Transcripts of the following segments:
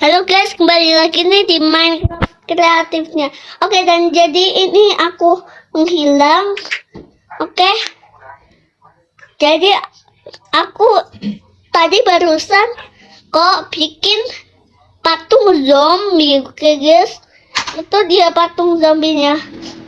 Halo guys, kembali lagi nih di Minecraft kreatifnya. Oke, dan jadi ini aku menghilang. Oke, jadi aku tadi barusan kok bikin patung zombie. Oke guys, itu dia patung zombinya.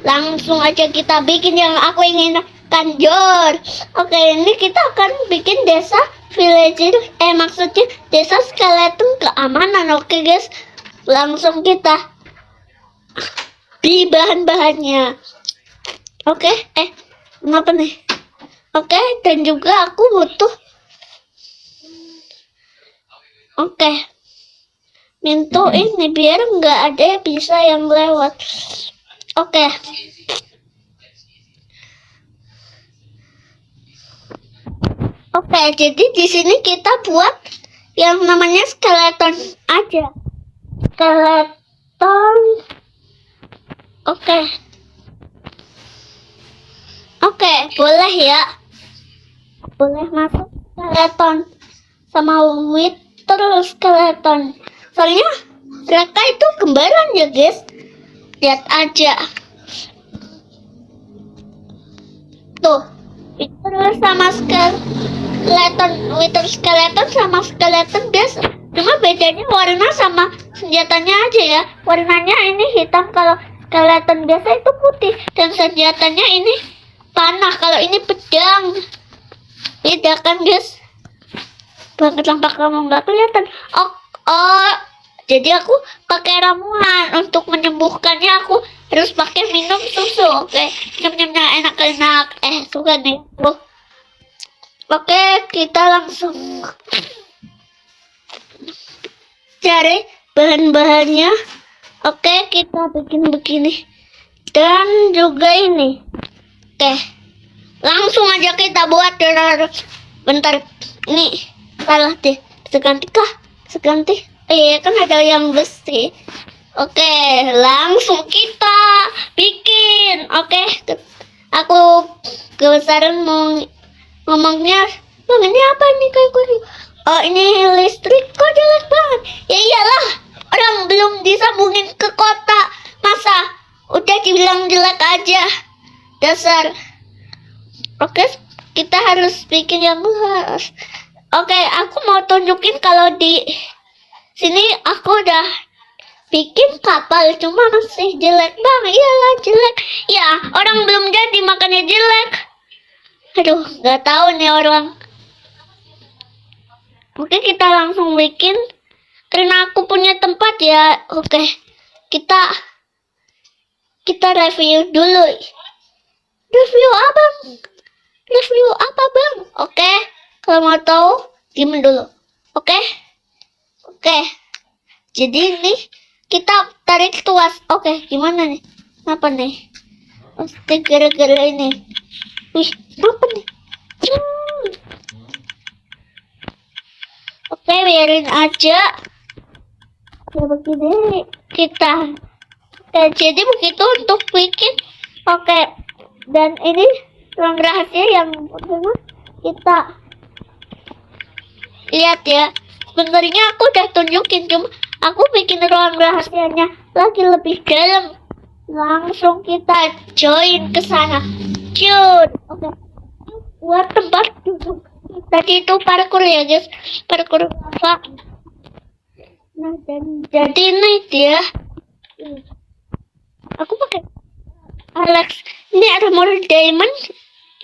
Langsung aja kita bikin yang aku inginkan, Jor. Oke, ini kita akan bikin desa villager, maksudnya desa skeleton keamanan. Oke guys, langsung kita beli bahan-bahannya. Oke, kenapa nih? Oke, dan juga aku butuh pintu ini biar nggak ada bisa yang lewat. Oke. Oke, jadi di sini kita buat yang namanya skeleton aja. Skeleton. Oke, boleh ya. Boleh masuk skeleton sama wither skeleton. Soalnya mereka itu kembaran ya, guys. Lihat aja. Tuh, wither sama wither skeleton sama skeleton biasa. Cuma bedanya warna sama senjatanya aja ya. Warnanya ini hitam kalau skeleton biasa itu putih, dan senjatanya ini panah, kalau ini pedang. Beda kan guys? Banget tampak kamu nggak kelihatan. Jadi aku pakai ramuan untuk menyembuhkannya. Aku harus pakai minum susu. Oke, minumnya enak-enak. Suka nih. Oke, kita langsung cari bahan-bahannya. Oke, kita bikin begini dan juga ini. Oke, langsung aja kita buat. Bentar, ini salah deh. Seganti. Kan ada yang besi. Oke, langsung kita bikin. Oke, aku kebesaran mau ngomongnya. Bang, ini apa nih kayak gue? Oh, ini listrik kok jelek banget. Ya iyalah, orang belum disambungin ke kota. Masa udah dibilang jelek aja. Dasar. Oke, kita harus bikin yang luas. Oke, aku mau tunjukin kalau di sini aku udah bikin kapal, cuma masih jelek banget. Iyalah jelek. Ya, orang belum jadi makanya jelek. Aduh, nggak tahu nih orang. Oke, kita langsung bikin karena aku punya tempat ya. Oke, kita review dulu. Review apa bang? Oke, kalau mau tahu diam dulu. Oke, jadi ini kita tarik tuas. Oke, gimana nih? Apa nih? Pasti gara-gara ini. Wih, apa nih? Oke, biarin aja. Ya begini kita. Jadi begitu untuk bikin. Oke, dan ini ruang rahasia yang pertama kita lihat ya. Sebenarnya aku udah tunjukin, cuma aku bikin ruang rahasianya lagi lebih dalam. Langsung kita join ke sana. Oke, buat tempat duduk. Tadi itu parkour ya guys, parkour lava. Nah, dan jadi ini dia. Aku pakai Alex. Ini ada more diamond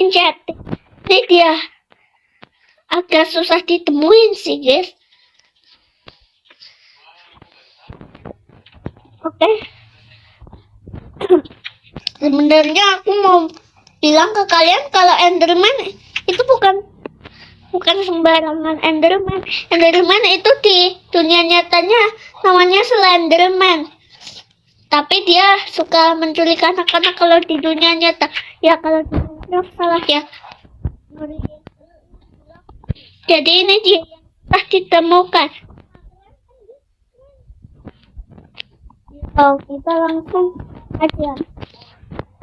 enchanted. Ini dia. Agak susah ditemuin sih guys. Oke. Sebenarnya aku mau bilang ke kalian kalau Enderman itu bukan sembarangan Enderman. Enderman itu di dunia nyatanya namanya Slenderman. Tapi dia suka menculik anak-anak kalau di dunia nyata. Ya kalau di dunia salah ya. Jadi ini dia telah ditemukan. Kita langsung aja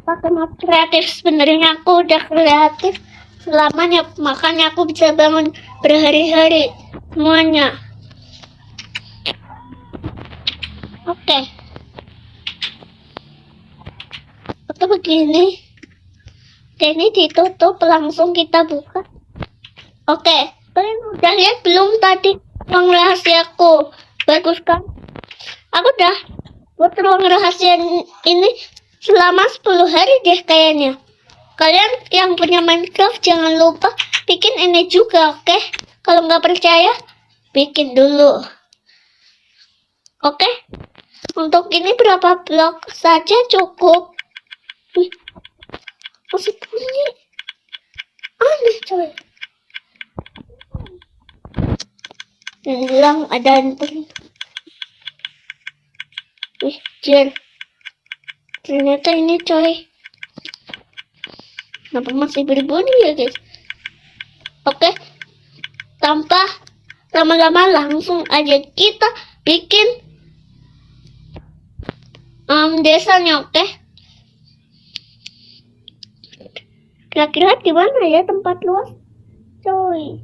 pakai mod kreatif. Sebenarnya aku udah kreatif selamanya, makanya aku bisa bangun berhari-hari semuanya. Oke. Oke, begini. Oke, ini ditutup, langsung kita buka. Oke, kalian udah lihat belum tadi ruang rahasiaku? Bagus kan? Aku udah buat ruang rahasia ini selama 10 hari deh kayaknya. Kalian yang punya Minecraft jangan lupa bikin ini juga, oke? Kalau nggak percaya, bikin dulu. Oke? Untuk ini berapa blok saja cukup. Wih, masih bunyi. Aneh coy. Dan bilang ada hantu. Wih, Jer. Ternyata ini coy. Kenapa masih berbunyi ya guys? Oke. Tanpa lama-lama langsung aja kita bikin desanya, oke? Kira-kira di mana ya tempat luas? Coy.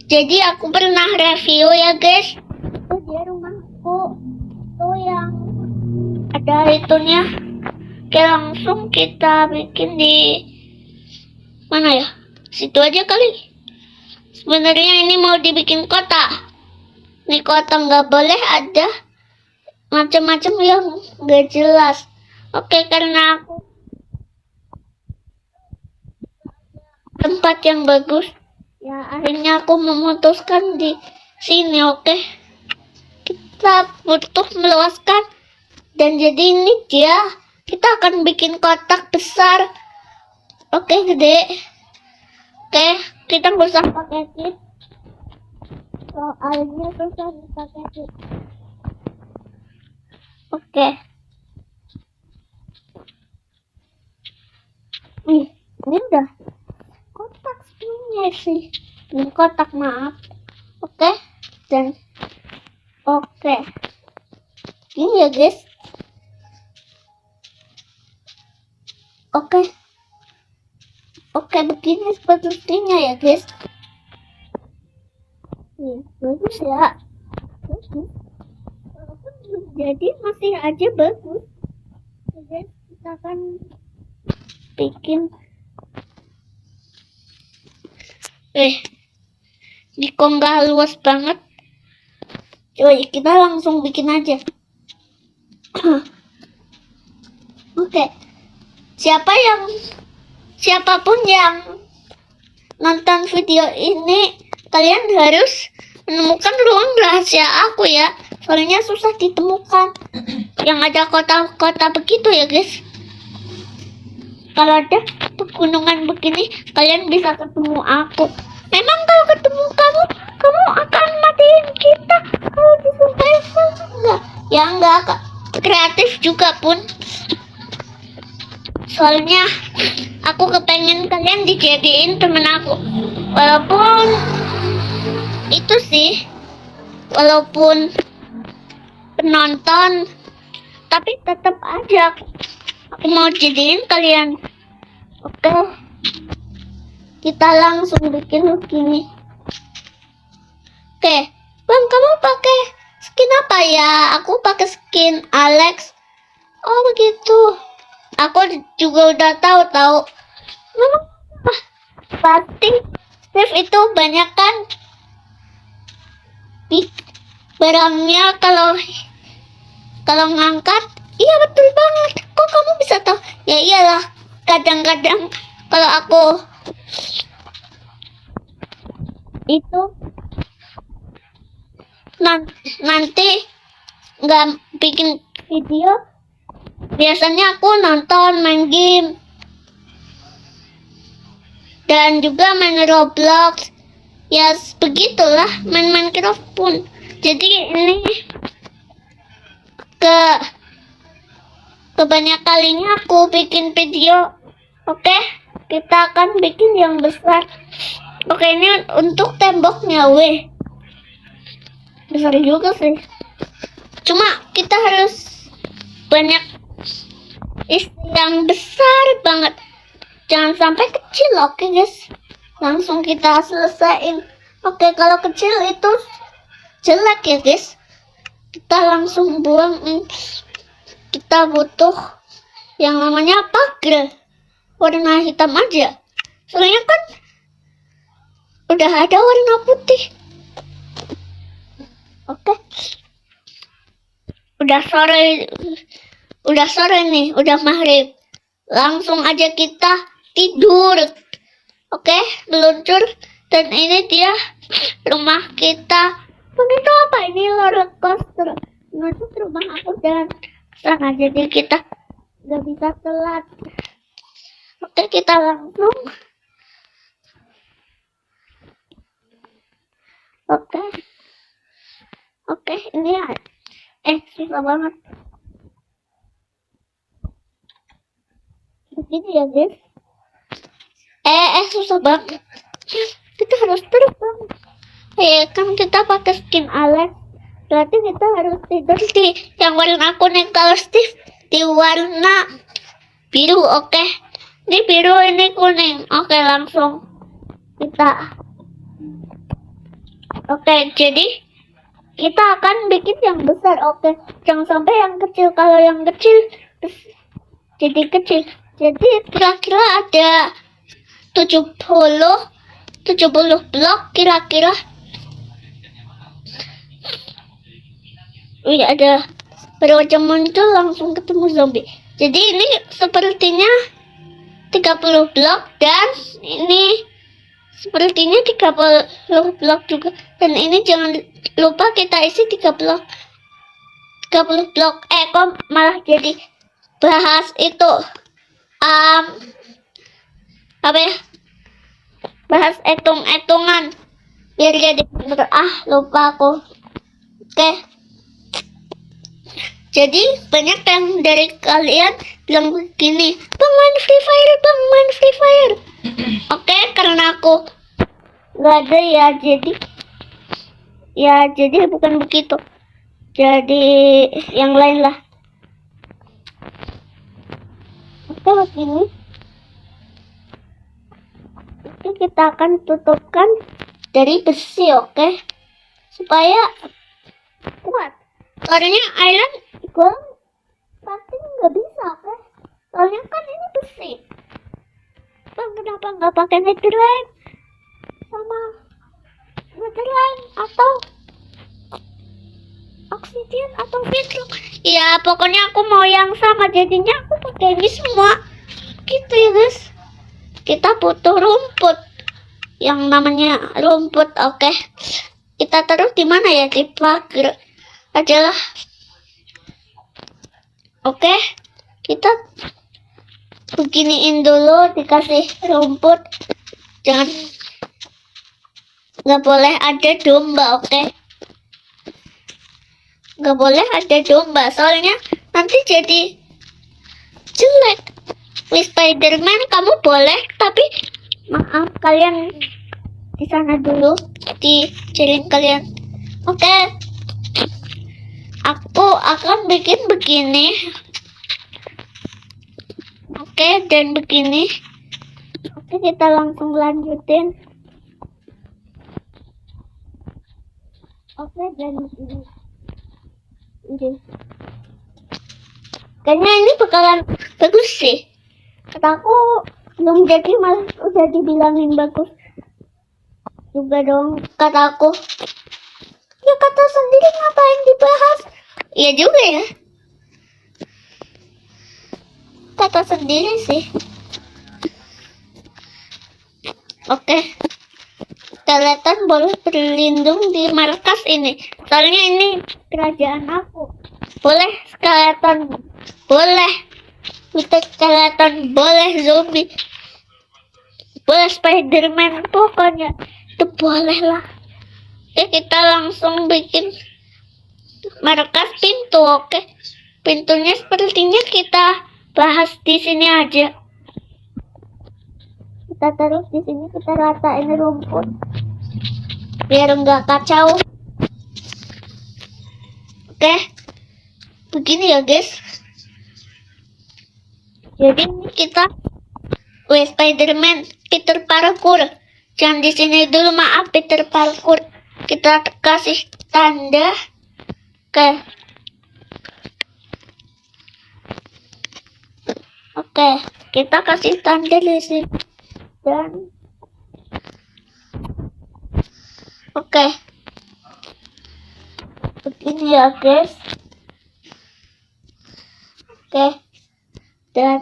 Jadi aku pernah review ya guys. Itu dia rumahku. Itu yang ada itunya. Oke, langsung kita bikin di mana ya? Situ aja kali. Sebenarnya ini mau dibikin kota. Ini kota nggak boleh ada macam-macam yang nggak jelas. Oke, karena aku tempat yang bagus, ya akhirnya aku memutuskan di sini. Oke, kita butuh meluaskan dan jadi ini dia. Kita akan bikin kotak besar. Oke, gede. Oke, kita nggak usah pakai kit. Soalnya susah dipakai kit. Oke. Ini udah kotak sebenarnya sih. Ini kotak, maaf. Oke, dan oke. Ini ya guys. Oke. Oke, begini sepertinya ya guys. Bagus ya. Bagus. Walaupun belum jadi masih aja bagus. Jadi kita akan bikin. Di konggah luas banget. Coba kita langsung bikin aja. Oke. Siapapun yang nonton video ini, kalian harus menemukan ruang rahasia aku ya. Soalnya susah ditemukan. Yang ada kota-kota begitu ya guys. Kalau ada pegunungan begini, kalian bisa ketemu aku. Memang kalau ketemu kamu akan matiin kita. Kalau di survival enggak. Ya enggak, Kak. Kreatif juga pun. Soalnya aku kepengen kalian dijadiin temen aku. Walaupun itu sih, walaupun penonton, tapi tetap aja aku mau jadiin kalian. Oke, kita langsung bikin begini. Oke, Bang, kamu pakai skin apa ya? Aku pakai skin Alex. Oh begitu. Aku juga udah tahu. Memang pasti Steve itu banyak kan barangnya kalau ngangkat. Iya betul banget. Kok kamu bisa tahu? Ya iyalah. Kadang-kadang kalau aku itu nanti nggak bikin video, biasanya aku nonton main game dan juga main Roblox. Ya begitulah main Minecraft pun. Jadi ini kebanyak kalinya aku bikin video. Oke, kita akan bikin yang besar. Oke, ini untuk temboknya, weh. Besar juga sih. Cuma kita harus banyak yang besar banget. Jangan sampai kecil, oke guys. Langsung kita selesaiin. Oke, kalau kecil itu jelek ya guys. kita langsung buang. Kita butuh yang namanya pagar warna hitam aja, soalnya kan udah ada warna putih. Oke, udah sore nih, udah maghrib. Langsung aja kita tidur. Oke, meluncur. Dan ini dia rumah kita. Begitu apa ini, roller coaster menuju ke rumah aku dan sana, jadi kita nggak bisa telat. Oke, kita langsung. Oke, ini susah banget begini ya guys. Susah banget. Kita harus terbang. Kan kita pakai skin Alex, berarti kita harus tidur di yang warna kuning. Kalau Steve di warna biru. Oke, ini biru, ini kuning. Oke, langsung kita. Oke, jadi kita akan bikin yang besar. Oke, jangan sampai yang kecil. Kalau yang kecil jadi kecil. Jadi kira-kira ada 70 blok kira-kira. Wih, ada baru aja muncul langsung ketemu zombie. Jadi ini sepertinya 30 blok dan ini sepertinya 30 blok juga. Dan ini jangan lupa kita isi 30 blok. Kok malah jadi bahas itu apa ya? Bahas hitung-hitungan. Biar jadi bener. Lupa aku. Oke. Jadi banyak yang dari kalian bilang begini, Bang main Free Fire. Oke, karena aku nggak ada jadi bukan begitu. Jadi yang lain lah. Oke, begini. Itu kita akan tutupkan dari besi, oke? Supaya kuat. Soalnya iron gue pasti nggak bisa, oke? Soalnya kan ini besi. Bang, kenapa nggak pakai netherite sama netherite atau obsidian atau bedrock? Ya pokoknya aku mau yang sama, jadinya aku pakai ini semua gitu ya guys. Kita butuh rumput, yang namanya rumput. Oke, kita taruh di mana ya? Di pagar aja lah. Oke, kita beginiin dulu, dikasih rumput. Nggak boleh ada domba, oke? Nggak boleh ada domba, soalnya nanti jadi jelek. Spiderman kamu boleh, tapi maaf kalian di sana dulu, di jaring kalian. Oke, aku akan bikin begini. Oke, dan begini. Oke, kita langsung lanjutin. Oke, dan begini. Kayaknya ini bakalan bagus sih. Kataku belum jadi malah udah dibilangin bagus juga dong kataku. Ya kata sendiri, ngapain dibahas? Iya juga ya, kata sendiri sih. Oke, kalian boleh berlindung di markas ini, soalnya ini kerajaan aku. Boleh skeleton, boleh skeleton, boleh zombie, boleh Spiderman, pokoknya itu boleh lah. Oke, kita langsung bikin markas pintu. Oke, pintunya sepertinya kita bahas di sini aja. Kita taruh di sini, kita ratain rumput biar enggak kacau. Oke, begini ya guys. Jadi kita Spiderman, Peter Parkour. Jangan di sini dulu, maaf, Peter Parkour. Kita kasih tanda Oke. Oke, kita kasih tanda di sini. Dan oke. Begini ya, guys. Oke. Dan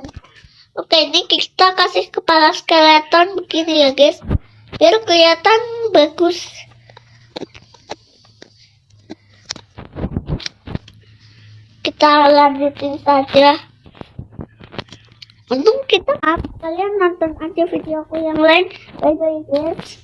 oke, ini kita kasih kepala skeleton begini ya, guys. Biar kelihatan bagus. Kita lanjutin saja. Untung kita kalian nonton aja videoku yang lain. Bye bye guys.